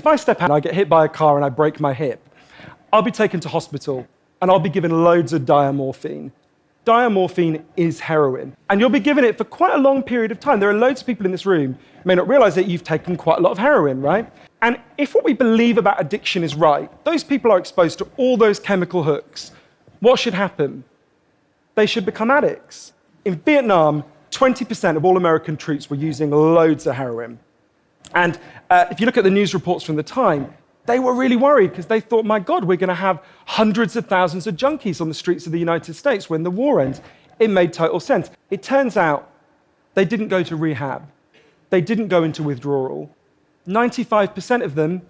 If I step out and I get hit by a car and I break my hip, I'll be taken to hospital and I'll be given loads of diamorphine. Diamorphine is heroin, and you'll be given it for quite a long period of time. There are loads of people in this room who may not realize that you've taken quite a lot of heroin, right? And if what we believe about addiction is right, those people are exposed to all those chemical hooks. What should happen? They should become addicts. In Vietnam, 20% of all American troops were using loads of heroin. And if you look at the news reports from the time, they were really worried because they thought, my God, we're going to have hundreds of thousands of junkies on the streets of the United States when the war ends. It made total sense. It turns out they didn't go to rehab. They didn't go into withdrawal. 95% of them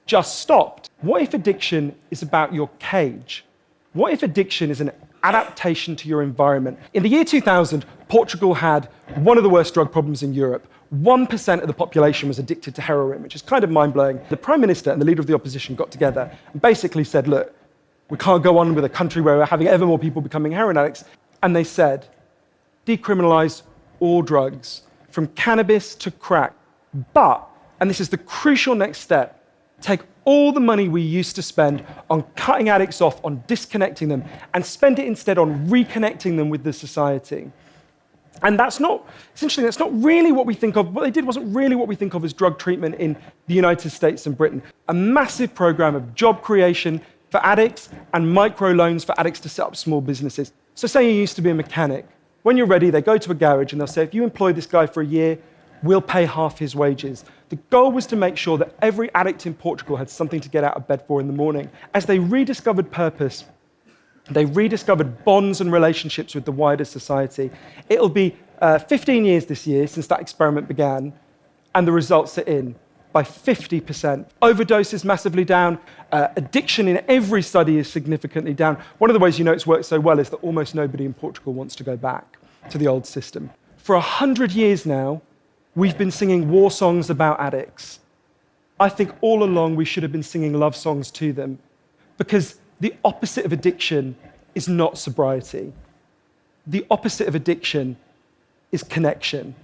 just stopped. What if addiction is about your cage? What if addiction is an adaptation to your environment? In the year 2000, Portugal had one of the worst drug problems in Europe. 1% of the population was addicted to heroin, which is kind of mind-blowing. The Prime Minister and the leader of the opposition got together and basically said, look, we can't go on with a country where we're having ever more people becoming heroin addicts. And they said, decriminalize all drugs, from cannabis to crack. But, and this is the crucial next step, take all the money we used to spend on cutting addicts off, on disconnecting them, and spend it instead on reconnecting them with the society. And that's not really what we think of. What they did wasn't really what we think of as drug treatment in the United States and Britain. A massive program of job creation for addicts and microloans for addicts to set up small businesses. So say you used to be a mechanic. When you're ready, they go to a garage and they'll say, if you employ this guy for a year, we'll pay half his wages. The goal was to make sure that every addict in Portugal had something to get out of bed for in the morning. As they rediscovered purpose, they rediscovered bonds and relationships with the wider society. It'll be 15 years this year since that experiment began, and the results are in by 50%. Overdose is massively down. Addiction in every study is significantly down. One of the ways you know it's worked so well is that almost nobody in Portugal wants to go back to the old system. For 100 years now, we've been singing war songs about addicts. I think all along we should have been singing love songs to them, because the opposite of addiction is not sobriety. The opposite of addiction is connection.